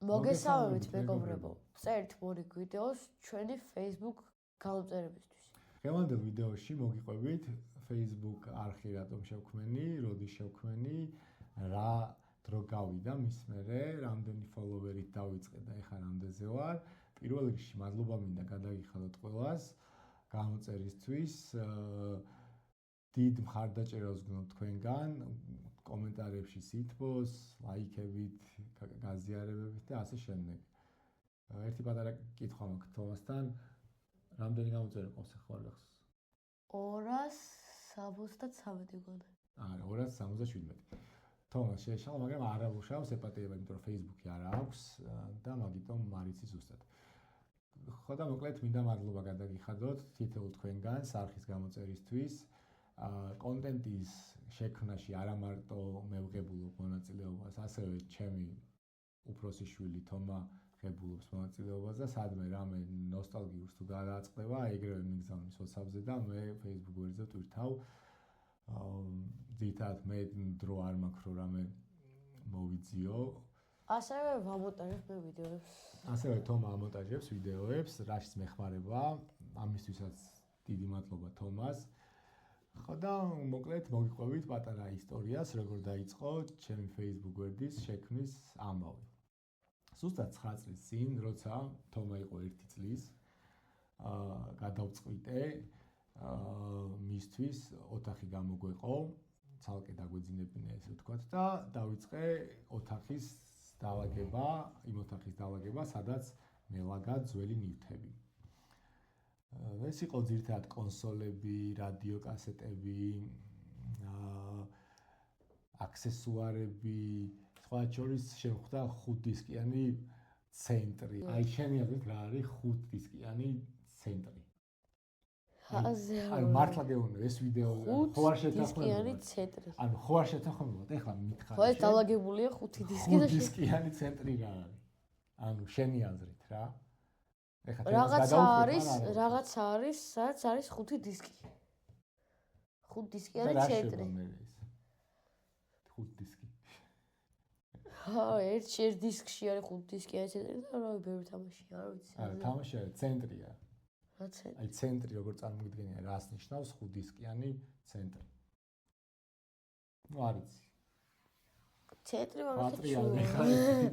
მოგესალმებით მეგობრებო. წერთ მორიგ ვიდეოს ჩვენი Facebook გამომწერებისთვის. დღევანდელ ვიდეოში მოგიყვებით Facebook არხი რატომ შევქმენი, როდის შევქმენი, რა დრო გავიდა მის მერე, რამდენი ფოლოვერით დავიწყე და ეხლა რამდენზე ვარ. პირველ რიგში მადლობა მინდა გადაგიხადოთ ყველას გამოწერისთვის. დიდ მხარდაჭერას გქონთ თქვენგან, კომენტარებში სითბოს, ლაიქებით, გაზიარებებით და ასე შემდეგ. ერთი პატარა კითხვა მაქვს თომასთან, რამდენი გამოწერა ყავს ახლა ახს? 273 გონდა. არა, 277. თომას შეეშალა, მაგრამ არ აუშავს ეპატიება, იმიტომ რომ Facebook-ი არ აქვს და მაგიტომ მარიცი ზუსტად. ხო და მოკლედ მინდა მადლობა გადაგიხადოთ თითოეულ თქვენგან არხის გამოწერისთვის. კონტენტის შექმნაში არა მარტო მე ვღებულობ მონაწილეობას, ასევე ჩემი უფროსი შვილი თომა ღებულობს მონაწილეობას და სადმე რამე ნოსტალგიურს თუ გადააწყდება, ეგრევე მიგზავნის WhatsApp-ზე და მე Facebook ვერზე ტვირთავ. ძირითადად მე დრო არ მაქვს რომ რამე მოვიძიო. ასევე ვამონტაჟებ მე ვიდეოებს. ასევე თომა ამონტაჟებს ვიდეოებს, რაშიც მეხმარება. ამისთვისაც დიდი მადლობა თომას. ხო და მოკლედ მოგიყვებით პატარა ისტორიას, როგორ დაიწყო ჩემი Facebook გვერდის შექმნის ამბავი. ზუსტად 9 წლის წინ, როცა თომა იყო 1 წლის, გადავწყვიტე მისთვის ოთახი გამოგვეყო, ცალკე დაგვეძინებინა ესე ვთქვათ და დავიწყე ოთახის დალაგება, იმ ოთახის დალაგება, სადაც მელაგა ძველი ნივთები. ეს იყო ძირითადად კონსოლები, რადიო კასეტები, აქსესუარები, სხვა შორის შეხვდა 5 დისკიანი ცენტრი. აი შენი აზრით რა არის 5 დისკიანი ცენტრი? ანუ მართლა გეუბნები ეს ვიდეო ხო არ შეთანხმებულად? 5 დისკიანი ცენტრი. ანუ ხო არ შეთანხმებულად? ეხლა მითხარი. ხო ეს დალაგებულია 5 დისკი და 5 დისკიანი ცენტრი რა არის? ანუ შენი აზრით რა? რაღაც არის, სადაც არის 5 დისკი. 5 დისკიანი ცენტრი. 5 დისკი. ერთ დისკში არის 5 დისკიანი ცენტრი და რა ბევრი თამაშია, არ ვიცი. არა, თამაში არა, ცენტრია. რა ცენტრი? აი ცენტრი როგორ წარმოგიდგენია, რას ნიშნავს 5 დისკიანი ცენტრი? ნუ არ ვიცი. ცენტრი მაგათი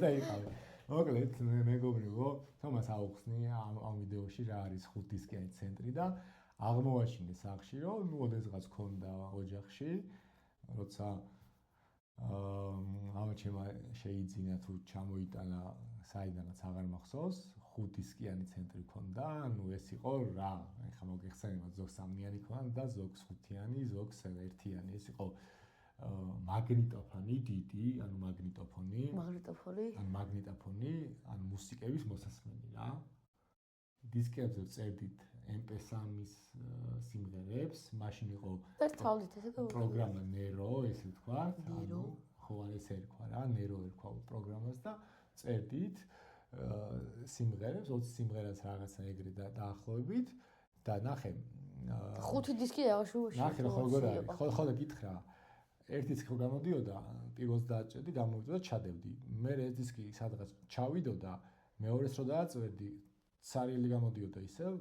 და იყავი. მოკლედ მეგობრებო, თომას აუხსნი ამ ვიდეოში რა არის 5 დისკიანი ცენტრი და აღმოვაჩინე სახში, რომ ნუ ოდესღაც ქონდა ოჯახში, როცა ამაჩემა შეიძინა თუ ჩამოიტანა საიდანაც აღარ მახსოვს, 5 დისკიანი ცენტრი ქონდა, ნუ ეს იყო რა, ეხლა მოგეხსენებათ, ზოგს 3-იანი ქონდა და ზოგს 5-იანი, ზოგს 1-იანი, ეს იყო მაგნიტოფონი დიდი, ანუ მაგნიტოფონი, ანუ მუსიკების მოსასმენი რა. დისკებზე წერდით MP3-ის სიმღერებს, მაშინ იყო პროგრამა Nero, ესე ვთქვათ, ანუ ხო ესე ერქვა რა, Nero ერქვა პროგრამას და წერდით სიმღერებს, 20 სიმღერას რაღაცა ეგრე დაახლოებით და ნახე 5 დისკი აღშუაში. ნახე რა როგორ არის, ხო და გითხრა ერთ დისკი ხო გამოდიოდა, პირველს დააჭერდი, გამოვიდა და ჩადებდი. მე ეს დისკი სადღაც ჩავიდოდა, მეორეს რო დააწვევდი, სარიელი გამოდიოდა ისევ,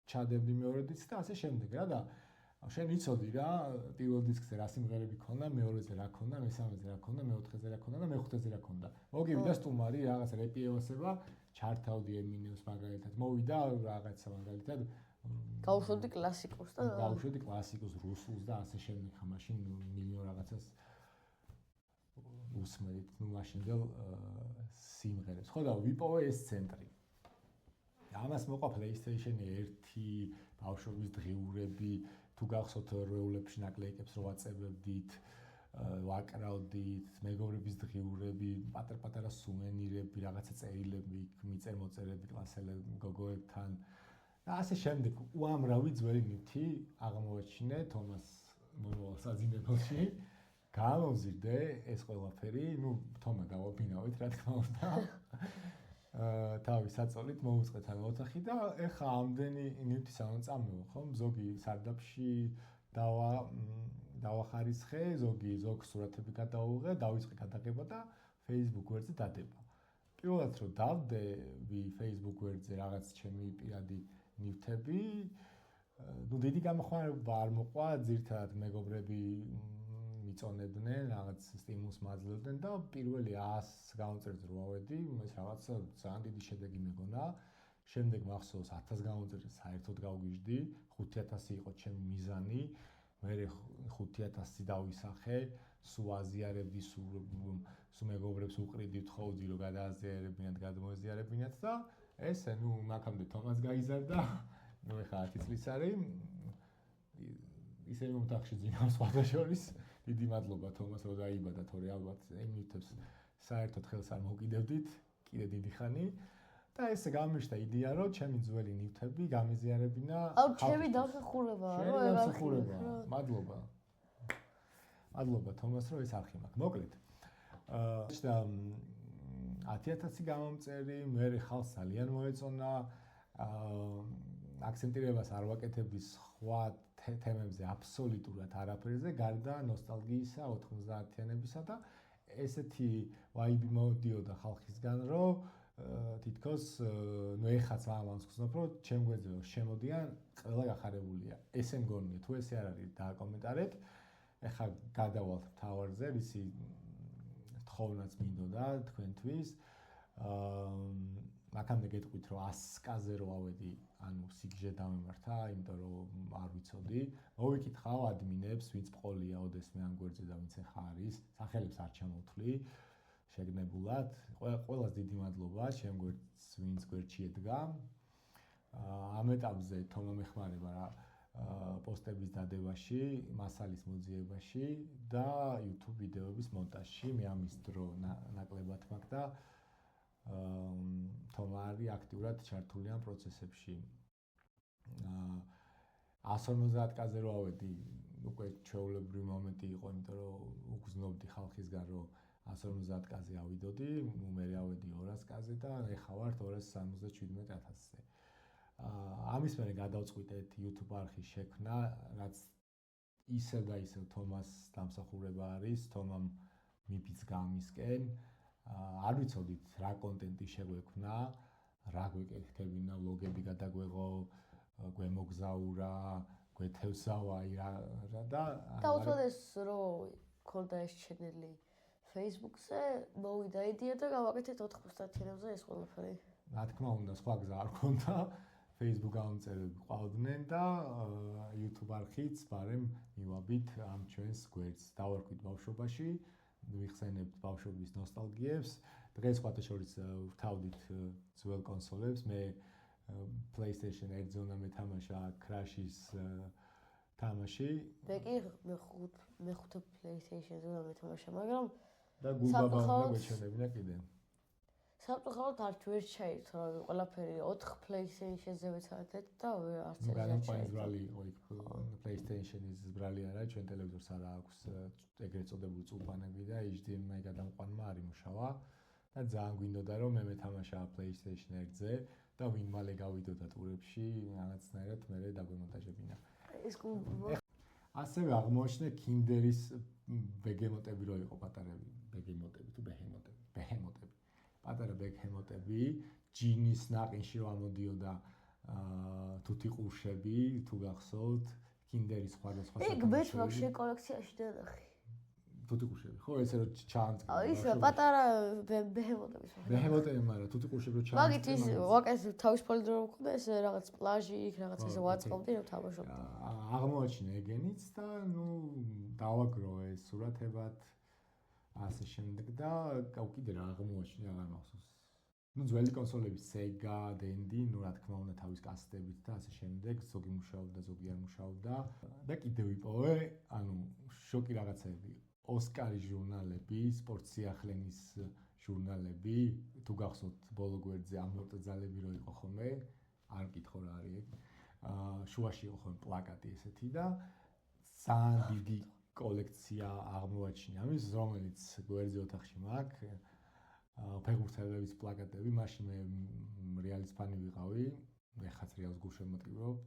ჩადებდი მეორე დისკს და ასე შემდეგ რა და შენ იცოდი რა, პირველ დისკზე რა სიმღერები ქონდა, მეორეზე რა ქონდა, მესამეზე რა ქონდა, მეოთხეზე რა ქონდა და მეხუთეზე რა ქონდა. მოგივიდა სტუმარი რაღაც რეპიევასება, ჩართავდი Eminem's მაგალითად, მოვიდა რაღაცა მაგალითად გავუშვებდი კლასიკურს და გავუშვებდი კლასიკურს, რუსულს და ასე შემდეგ, ხა მაშინ მილიონ რაღაცას უსმენთ, ნუ მაშინდელ სიმღერებს. ხო და ვიპოვე ეს ცენტრი. ამას მოყვა PlayStation 1, ბავშვობის დღიურები, თუ გახსოვთ როულებში ნაკლეიკებს რო ვაწებებდით, ვაკრავდით, მეგობრების დღიურები, პატარ-პატარა სუვენირები, რაღაცა წერილები, მიწერ-მოწერები კლასელებ გოგოებთან. და ასე შემდეგ უამრავი ძველი ნივთი აღმოვაჩინე თომას მომავალ საძინებელში. გამოვზირდე ეს ყველაფერი, ნუ თომა გავაბინავით რა თქმა უნდა. თავის საწოლით მოუწყეთ ამ ოთახი და ეხა ამდენი ნივთი სამწამეო, ხომ? ზოგი სარდაფში დავახარისხე, ზოგს სურათები გადავუღე, დავიწყე გადაღება და Facebook გვერდზე დადება. პირველად რომ დავდები Facebook გვერდზე რაღაც ჩემი პირადი ნივთები, ну დიდი გამოხმარება არ მოყვა, ძირთადად მეგობრები მიწონებდნენ, რაღაც სტიმულს მაძლევდნენ და პირველი 100 გამომწერზე რო ავედი, ეს რაღაც ძალიან დიდი შედეგი მეგონა. შემდეგ მახსოვს 1000 გამომწერზე საერთოდ გავგვიждდი, 5000 იყო ჩემი მიზანი, მე 5000 დავისახე, სულ აზიარებდი, სულ მეგობრებს უყრიდი თხოვდი რომ გადააზიარებინათ, გადმოაზიარებინათ და ესე ნუ მაგამდე თომას გაიზარდა, ნუ ეხლა 10 წლის არის. ისე მომთახში ძინავს სხვათა შორის. დიდი მადლობა თომას რომ დაიბადა, თორე ალბათ იმ ნივთებს საერთოდ ხელს არ მოკიდევდით, კიდე დიდი ხანი. და ესე გამიშთა იდეა რომ ჩემი ძველი ნივთები გამიზიარებინა. აუ, ჩემი დამსახურებაა, რომ დამსახურება. მადლობა. მადლობა თომას რომ ეს არხი მაქვს. მოკლედ. და 10000 გამომწერი, მე ხალხს ძალიან მოეწონა. აქცენტირებას არ ვაკეთებდი სხვა თემებზე აბსოლუტურად არაფერზე, გარდა ნოსტალგიისა 90-იანებისა და ესეთი ვაიბი მოდიოდა ხალხისგან, რომ თითქოს ნუ ეხაც ამას გქნობ, რომ ჩემ გვერდზე შემოდიან, ყველა გახარებულია. ესე მგონია, თუ ესე არ არის, დააკომენტარეთ. ეხლა გადავალთ მთავარზე, რისი თხოვნაც მინდოდა თქვენთვის. მაგამდე გეტყვით, რომ 100-ზე რო ავედი, ანუ სიგიჟე დამემართა, იმიტომ რომ არ ვიცოდი. მოვიკითხავ ადმინებს, ვინც ყოლია ოდესმე ამ გვერდზე და ვინც ახლა არის, სახელებს არ ჩამოვთვლი შეგნებულად. ყველას დიდი მადლობა, ჩემ გვერდს ვინც გვერდში ედგა. ამ ეტაპზე თომა მეხმარება რა პოსტების დადებაში, მასალის მოძიებაში და YouTube ვიდეოების მონტაჟში. მე ამის დრო ნაკლებად მაქვს და თომა არის აქტიურად ჩართული ამ პროცესებში. 150-ზე რო ავედი, უკვე ჩვეულებრივი მომენტი იყო, იმიტომ რომ უგზნობდი ხალხისგან, რომ 150-ზე ავიდოდი, ნუ მე ავედი 200-ზე და ეხლა ვართ 277000-ზე. ამის მერე გადავწყვიტეთ YouTube არხის შექმნა, რაც ისევ და ისევ თომას დამსახურება არის, თომამ მიფიც გამისკენ. არ ვიცოდით რა კონტენტი შეგვექმნა, რა გვეკეთებინა, ვლოგები გადაგვეღო, გვემოგზაურა, გვეთევსავაი რა და დაუწოდეს რომ ქონდა ეს ჩენელი Facebook-ზე, მოვიდა იდეა და გავაკეთეთ 90-იანებზე ეს ყველაფერი. რა თქმა უნდა, სხვა გზა არ ქონდა. Facebook გამომწერები ყავდნენ და YouTube არხიც ბარემ მივაბით ამ ჩვენს გვერდს. დავარქვით ბავშვობაში, ვიხსენებთ ბავშვობის ნოსტალგიებს. დღეს სხვათა შორის ვთავდით ძველ კონსოლებს. მე PlayStation 1-ზე უნდა მეთამაშა Crash-ის თამაში. მე კი მეხუთე PlayStation-ზე უნდა მეთამაშა, მაგრამ და გულბაბა უნდა გვეჩვენებინა კიდე. სამწუხაროდ არ ვერ ჩაირთო რა ყველაფერი 4 PlayStation-ზე ვეცადეთ და არც ერთ განაკვანი ზრალი იყო იქ PlayStation-ის ზრალი არა, ჩვენ ტელევიზორს არა აქვს ეგრეთ წოდებული წულპანები და HDMI გადამყვანმა არ იმუშავა და ძალიან გვინდოდა რომ მე მეთამაშა PlayStation 1-ზე და ვინ მალე გავიდოდა ტურებში, რაღაცნაირად მე დაგვემონტაჟებინა. ეს გულბაბა. ასევე აღმოაჩინე Kinder-ის ბეგემოტები რო იყო პატარები, ბეგემოტები თუ ბეჰემოტები. პატარა ბეჰემოტები, ჯინის ნაყინში რო ამოდიოდა თუთი ყურშები, თუ გახსოვთ, Kinder-ის სხვადასხვა ეგ მეც მაქვს შენ კოლექციაში დანახი. თუთი ყურშები, ხო, ესე რომ ჩაანწკი. აი, ისე პატარა ბეჰემოტები. ბეჰემოტები, მაგრამ თუთი ყურშები რო ჩაანწკი. მაგით ის ვაკეთე თავის პოლიდრო მქონდა ეს რაღაც პლაჟი, იქ რაღაც ესე ვაწყობდი რომ თამაშობდი. აღმოაჩინე ეგენიც და ნუ დავაგრო ეს სურათებად ასე შემდეგ და კიდე რა აღმოაჩინე აღარ მახსოვს. ნუ ძველი კონსოლები Sega, Dendy, ნუ რა თქმა უნდა თავის კასეტებით და ასე შემდეგ, ზოგი მუშაობდა, ზოგი არ მუშაობდა და კიდე ვიპოვე, ანუ შოკი რაღაცები. ოსკარის ჟურნალები, სპორტ სიახლენის ჟურნალები, თუ გახსოვთ ბოლო გვერდზე ამ მორწალები რო იყო ხოლმე, არ მკითხო რა არის ეგ. შუაში იყო ხოლმე პლაკატი ესეთი და ძალიან დიდი კოლექცია აღმოაჩინე ამის, რომელიც გვერდზე ოთახში მაქვს. ფეხბურთელების პლაკატები, მაშინ მე რეალის ფანი ვიყავი, ეხაც რეალს გულშემატკივრობთ.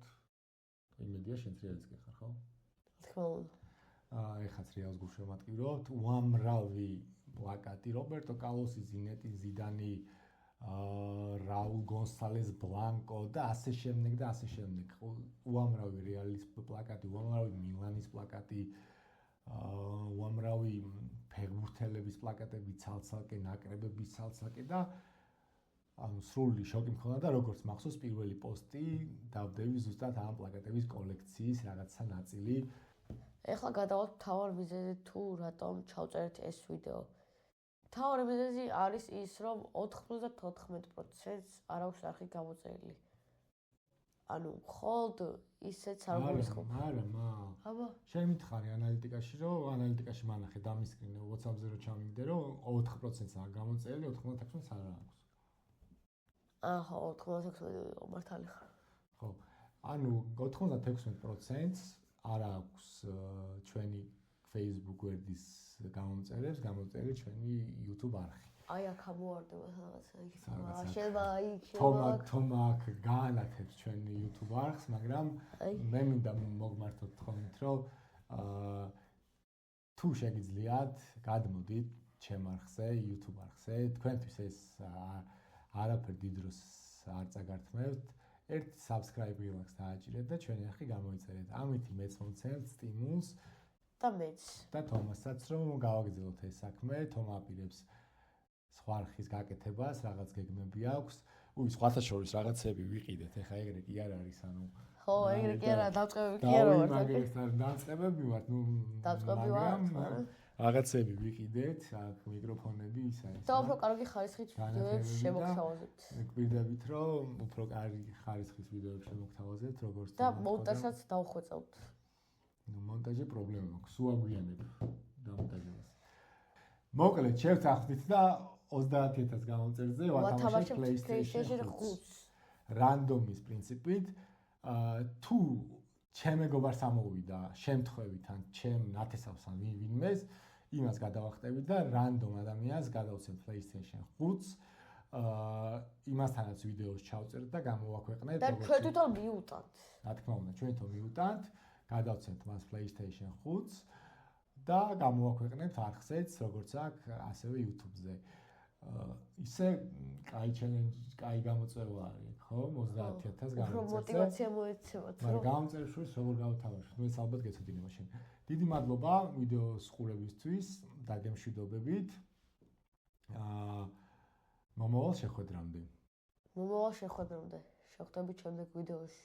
იმედია შენც რეალის გეხარ, ხო? თქმა უნდა. ეხაც რეალს გულშემატკივრობთ. უამრავი პლაკატი, რობერტო კარლოსი, ზინედინ ზიდანი, რაულ გონსალეს ბლანკო და ასე შემდეგ და ასე შემდეგ. უამრავი რეალის პლაკატი, უამრავი მილანის პლაკატი, უამრავი ფეხბურთელების პლაკატები ცალ-ცალკე, ნაკრებების ცალ-ცალკე და ანუ სრული შოკი მქონდა და როგორც მახსოვს პირველი პოსტი დავდები ზუსტად ამ პლაკატების კოლექციის რაღაცა ნაწილი. ეხლა გადავალთ მთავარ მიზეზზე თუ რატომ ჩავწერეთ ეს ვიდეო. მთავარი მიზეზი არის ის, რომ 94%-ს არ აქვს არხი გამოწერილი. ანუ მხოლოდ ისეც არ გულისხმობ. აბა, შენ მითხარი ანალიტიკაში, რომ ანალიტიკაში მანახე დამისკრინე WhatsApp-ზე რომ ჩამიგდე, რომ 4%-ს არ გამოწერილი, 96%-ს არ აქვს. ხო, 96% მართალი ხარ. ხო. ანუ 96%-ს არ აქვს ჩვენი Facebook გვერდის გამოწერებს, გამოწერილი ჩვენი YouTube არხი. აი აქ ამოვარდება რაღაცა. შეიძლება იქ თომა აქ გაანათებს ჩვენი YouTube არხს, მაგრამ მე მინდა მოგმართოთ თხოვნით, რომ თუ შეგიძლიათ, გადმოდით ჩემ არხზე, YouTube არხზე, თქვენთვის ეს არაფერ დიდ დროს არ წაგართმევთ. ერთ subscribe რილაქს დააჭირეთ და ჩვენი არხი გამოიწერეთ. ამით მეც მომცემთ სტიმულს და მეც და თომასაც რომ გავაგრძელოთ ეს საქმე. თომა აპირებს სხვა არხის გაკეთებას, რაღაც გეგმები აქვს. სხვათა შორის რაღაცები ვიყიდეთ. ეხა ეგრე კი არ არის, ანუ ხო, ეგრე კი არა, დაწყებები კი არა ვარ. დაწყებები ვართ, დაწყებები ვარ. რაღაცები ვიყიდეთ, აქ მიკროფონები ისა ეს. და უფრო კარგი ხარისხით ვიდეოებს შემოგთავაზებთ. გვირდებით, რომ უფრო კარგი ხარისხის ვიდეოებს შემოგთავაზებთ, როგორც და მონტაჟსაც დავხვეწავთ. მონტაჟი პრობლემა მაქვს, უაგვიანებ დამონტაჟებას. მოკლედ, შევთანხმდით და 30000 გამოწერზე ვათამაშებთ PlayStation 5-ს. რანდომის პრინციპით, თუ ჩემ მეგობარს ამოვიდა შემთხვევით ან ჩემ ნათესავს ან ვინმეს, იმას გადავახტებით და რანდომ ადამიანს გადავცემ PlayStation 5-ს. იმასთანაც ვიდეოს ჩავწერთ და გამოვაქვეყნეთ. და ჩვენ თვითონ მიუტანთ. რა თქმა უნდა, ჩვენ თვითონ მიუტანთ, გადავცემთ მას PlayStation 5-ს და გამოვაქვეყნეთ არხზეც, როგორც აქ, ასევე YouTube-ზე. ისე კაი ჩელენჯი, კაი გამოწვევა არის, ხო? 30000 გამოწერზე. უფრო мотиваცია მოეცემათ, მაგრამ გამოწერის შორის როგორ გავთავაზოთ? ნუ ეს ალბათ გეცოდინე მაშინ. დიდი მადლობა ვიდეოს ყურებისთვის და გემშვიდობებით. მომავალ შეხვედრამდე. მომავალ შეხვედრამდე. შევხვდებით შემდეგ ვიდეოში.